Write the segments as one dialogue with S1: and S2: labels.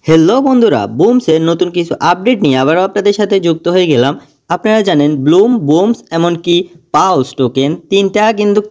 S1: Hello বন্ধুরা, বুমসের নতুন কিছু আপডেট নিয়ে আবারও আপনাদের সাথে যুক্ত হয়ে গেলাম। আপনারা জানেন ব্লুম, বুমস এমনকি পাউস টোকেন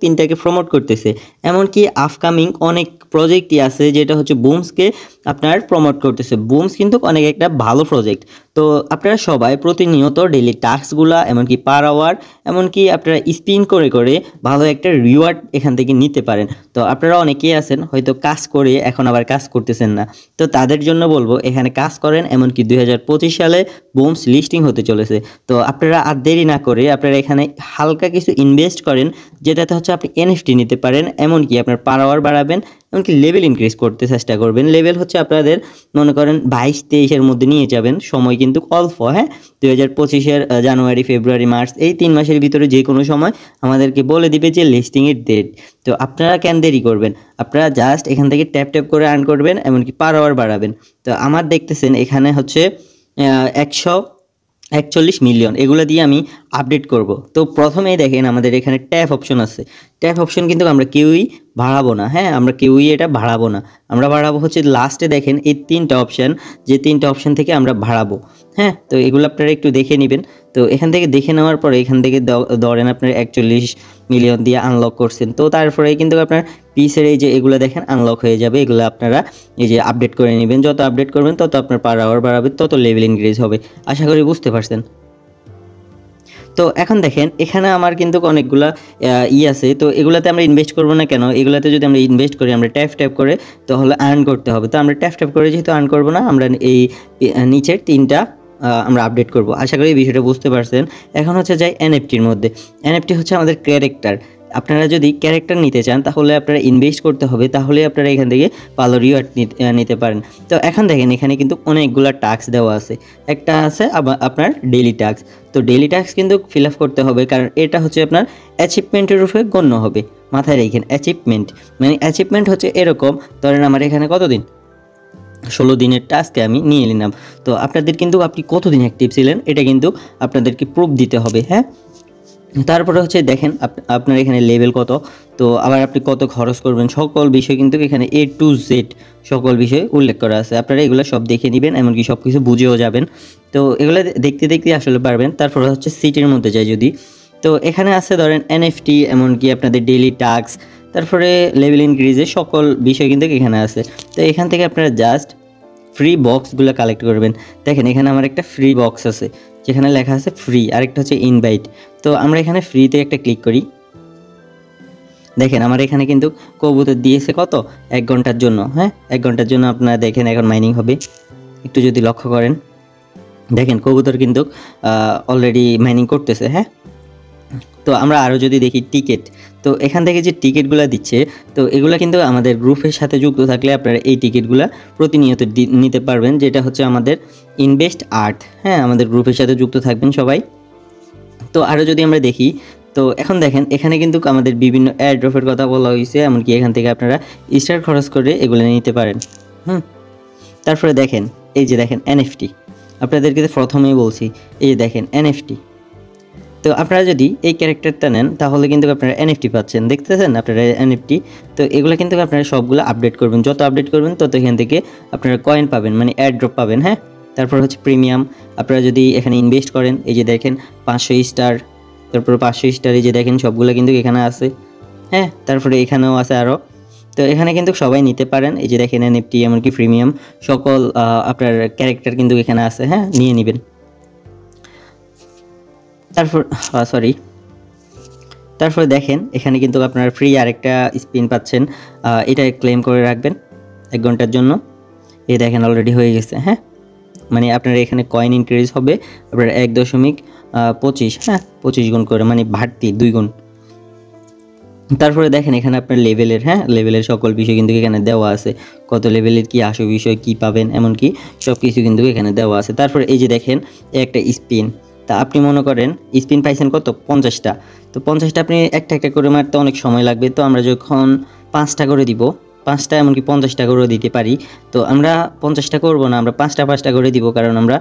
S1: তিনটাকে প্রমোট করতেছে। এমনকি আপকামিং অনেক প্রজেক্টই আছে যেটা হচ্ছে বুমসকে আপনার প্রমোট করতেছে। বুমস কিন্তু অনেক একটা ভালো প্রজেক্ট। তো আপনারা সবাই প্রতিনিয়ত ডেইলি টাস্কগুলা এমনকি পার আওয়ার এমনকি আপনারা স্পিন করে করে ভালো একটা রিওয়ার্ড এখান থেকে নিতে পারেন। তো আপনারা অনেকেই আছেন হয়তো কাজ করে এখন আবার কাজ করতেছেন না, তো তাদের জন্য বলবো এখানে কাজ করেন। এমনকি 2025 সালে বুমস লিস্টিং হতে চলেছে। তো আপনারা আর দেরি না করে আপনারা এখানে হালকা কিছু ইনভেস্ট করেন, যেটাতে হচ্ছে আপনি এনএফটি নিতে পারেন, এমনকি আপনার পার আওয়ার বাড়াবেন, এমনকি লেভেল ইনক্রিজ করতে চেষ্টা করবেন। লেভেল হচ্ছে আপনাদের মনে করেন 22-23-এর মধ্যে নিয়ে যাবেন, সময় কিন্তু অল্প। হ্যাঁ, 2025-এর জানুয়ারি, ফেব্রুয়ারি, মার্চ এই 3 মাসের ভিতরে যে কোনো সময় আমাদেরকে বলে দিবে যে লিস্টিংয়ের ডেট। তো আপনারা কেন দেরি করবেন? আপনারা জাস্ট এখান থেকে ট্যাপ ট্যাপ করে আর্ন করবেন, এমনকি পার আওয়ার বাড়াবেন। তো আমার দেখতেছেন এখানে হচ্ছে 141 মিলিয়ন, এগুলো দিয়ে আমি আপডেট করব। তো প্রথমেই দেখেন আমাদের এখানে ট্যাপ অপশন আছে। ট্যাপ অপশন কিন্তু আমরা কেউই বাড়াবো না। হ্যাঁ, আমরা কেউই এটা বাড়াবো না। আমরা বাড়াবো হচ্ছে লাস্টে দেখেন এই 3টা অপশান, যে 3টা অপশান থেকে আমরা বাড়াবো। হ্যাঁ, তো এগুলো আপনারা একটু দেখে নেবেন। তো এখান থেকে দেখে নেওয়ার পরে এখান থেকে ধরেন আপনার 41 মিলিয়ন দিয়ে আনলক করছেন, তো তারপরে কিন্তু আপনার পিসের এই যে এগুলো দেখেন আনলক হয়ে যাবে। এগুলো আপনারা এই যে আপডেট করে নেবেন। যত আপডেট করবেন তত আপনার পার আওয়ার বাড়াবে, তত লেভেল ইনক্রিজ হবে। আশা করি বুঝতে পারছেন। তো এখন দেখেন এখানে আমার কিন্তু অনেকগুলা আছে। তো এগুলাতে আমরা ইনভেস্ট করবো না কেন? এগুলাতে যদি আমরা ইনভেস্ট করি, আমরা ট্যাপ ট্যাপ করে, তাহলে আর্ন করতে হবে। তো আমরা ট্যাপ ট্যাপ করে যেহেতু আর্ন করবো না, আমরা এই নিচের 3টা আমরা আপডেট করব। আশা করি এই বিষয়টা বুঝতে পারছেন। এখন হচ্ছে যাই এনএফটির মধ্যে। এনএফটি হচ্ছে আমাদের ক্যারেক্টার। আপনারা যদি ক্যারেক্টার নিতে চান তাহলে আপনারা ইনভেস্ট করতে হবে, তাহলে আপনারা এখান থেকে ভালো রিওয়ার্ড নিতে পারেন। তো এখন দেখেন এখানে কিন্তু অনেকগুলো টাস্ক দেওয়া আছে। একটা আছে আপনার ডেইলি টাস্ক। তো ডেইলি টাস্ক কিন্তু ফিল আপ করতে হবে, কারণ এটা হচ্ছে আপনার অ্যাচিভমেন্টের উপরে গণ্য হবে। মাথায় রেখেন, অ্যাচিভমেন্ট মানে অ্যাচিভমেন্ট হচ্ছে এরকম, ধরেন আমার এখানে কতদিন 16 দিনের টাস্কে আমি নিয়ে নিলাম। তো আপনাদের কিন্তু আপনি কতদিন অ্যাক্টিভ ছিলেন এটা কিন্তু আপনাদেরকে প্রুফ দিতে হবে। হ্যাঁ, তারপরে হচ্ছে দেখেন আপনার এখানে লেভেল কত, তো আবার আপনি কত খরচ করবেন, সকল বিষয় কিন্তু এখানে A to Z সকল বিষয় উল্লেখ করা আছে। আপনারা এগুলো সব দেখে নেবেন, এমনকি সব কিছু বুঝেও যাবেন। তো এগুলো দেখতে দেখতে আসলে পারবেন। তারপরে হচ্ছে সিটির মধ্যে যাই যদি, তো এখানে আছে ধরেন এনএফটি, এমনকি আপনাদের ডেইলি টাস্ক, তারপরে লেভেল ইনক্রিজের সকল বিষয় কিন্তু এখানে আছে। তো এখান থেকে আপনারা জাস্ট ফ্রি বক্সগুলো কালেক্ট করবেন। দেখেন এখানে আমার একটা ফ্রি বক্স আছে যেখানে লেখা আছে ফ্রি, আরেকটা হচ্ছে ইনভাইট। তো আমরা এখানে ফ্রিতে একটা ক্লিক করি। দেখেন আমার এখানে কিন্তু কবুতর দিয়েছে কত, 1 ঘন্টার জন্য। হ্যাঁ, 1 ঘন্টার জন্য আপনারা দেখেন এখন মাইনিং হবে। একটু যদি লক্ষ্য করেন দেখেন কবুতর কিন্তু অলরেডি মাইনিং করতেছে। হ্যাঁ, তো আমরা আরও যদি দেখি টিকিট, তো এখান থেকে যে টিকিটগুলো দিচ্ছে, তো এগুলো কিন্তু আমাদের গ্রুপের সাথে যুক্ত থাকলে আপনারা এই টিকিটগুলো প্রতিনিয়ত নিতে পারবেন, যেটা হচ্ছে আমাদের ইনভেস্ট আর্ট। হ্যাঁ, আমাদের গ্রুপের সাথে যুক্ত থাকবেন সবাই। তো আরও যদি আমরা দেখি, তো এখন দেখেন এখানে কিন্তু আমাদের বিভিন্ন এয়ারড্রপের কথা বলা হয়েছে, এমনকি এখান থেকে আপনারা স্টার খরচ করে এগুলো নিতে পারেন। তারপরে দেখেন এই যে দেখেন এনএফটি, আপনাদেরকে প্রথমেই বলছি এই যে দেখেন এনএফটি। তো আপনারা যদি এই ক্যারেক্টারটা নেন তাহলে কিন্তু আপনারা এনএফটি পাচ্ছেন, দেখতেছেন আপনারা এনএফটি। তো এগুলো কিন্তু আপনারা সবগুলো আপডেট করবেন, যত আপডেট করবেন তত এখান থেকে আপনারা কয়েন পাবেন, মানে এয়ারড্রপ পাবেন। হ্যাঁ, তারপর হচ্ছে প্রিমিয়াম। আপনারা যদি এখানে ইনভেস্ট করেন, এই যে দেখেন 500 স্টার, তারপর 500 স্টার, এই যে দেখেন সবগুলো কিন্তু এখানে আছে। হ্যাঁ, তারপরে এখানেও আছে আরও। তো এখানে কিন্তু সবাই নিতে পারেন। এই যে দেখেন এনএফটি এমনকি প্রিমিয়াম সকল আপনার ক্যারেক্টার কিন্তু এখানে আছে। হ্যাঁ, নিয়ে নেবেন। তারপরে দেখেন এখানে কিন্তু আপনারা ফ্রি আরেকটা স্পিন পাচ্ছেন, এটা ক্লেম করে রাখবেন 1 ঘন্টার জন্য। এই দেখেন অলরেডি হয়ে গেছে। হ্যাঁ, মানে আপনার এখানে কয়েন ইনক্রিজ হবে আপনার 1.25, হ্যাঁ 25 গুণ করে, মানে বাড়তি 2 গুণ। তারপরে দেখেন এখানে আপনার লেভেলের, হ্যাঁ লেভেলের সকল বিষয় কিন্তু এখানে দেওয়া আছে, কত লেভেলের কি আসল বিষয় কি পাবেন, এমনকি সব কিছু কিন্তু এখানে দেওয়া আছে। তারপরে এই যে দেখেন একটা স্পিন, তা আপনি মনে করেন স্পিন পাইছেন কত, 50টা। তো 50টা আপনি একটা একটা করে মারতে অনেক সময় লাগবে। তো আমরা যখন 5টা করে দিব, 5টা এমনকি 50টা করেও দিতে পারি। তো আমরা 50টা করবো না, আমরা 5টা করে দিব, কারণ আমরা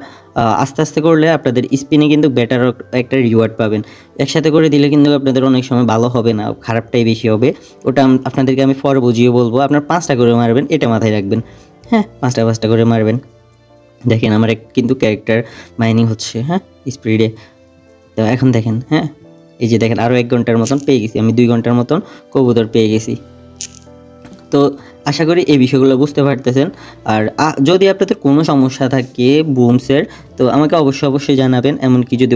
S1: আস্তে আস্তে করলে আপনাদের স্পিনে কিন্তু বেটার একটা রিওয়ার্ড পাবেন। একসাথে করে দিলে কিন্তু আপনাদের অনেক সময় ভালো হবে না, খারাপটাই বেশি হবে। ওটা আপনাদেরকে আমি পরে বুঝিয়ে বলবো। আপনার 5টা করে মারবেন, এটা মাথায় রাখবেন। হ্যাঁ, 5টা করে মারবেন। দেখেন আমার কিন্তু ক্যারেক্টার মাইনিং হচ্ছে, হ্যাঁ, স্পিডে। তো এখন দেখেন, হ্যাঁ, এই যে দেখেন আরও 1 ঘন্টার মতন পেয়ে গেছি আমি, 2 ঘন্টার মতন কবুতর পেয়ে গেছি। তো আশা করি এই বিষয়গুলো বুঝতে পারতেছেন। আর যদি আপনাদের কোনো সমস্যা থাকে বুমসের, তো আমাকে অবশ্যই জানাবেন। এমনকি যদি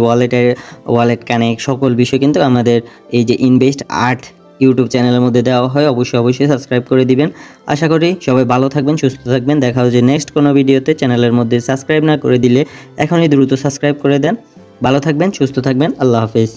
S1: ওয়ালেট কানেক্ট সকল বিষয় কিন্তু আমাদের এই যে ইনভেস্ট আর্ট ইউটিউব চ্যানেলের মধ্যে দেওয়া হয়। অবশ্যই সাবস্ক্রাইব করে দিবেন। আশা করি সবাই ভালো থাকবেন, সুস্থ থাকবেন। দেখা হচ্ছে নেক্সট কোনো ভিডিওতে। চ্যানেলের মধ্যে সাবস্ক্রাইব না করে দিলে এখনই দ্রুত সাবস্ক্রাইব করে দেন। ভালো থাকবেন, সুস্থ থাকবেন। আল্লাহ হাফেজ।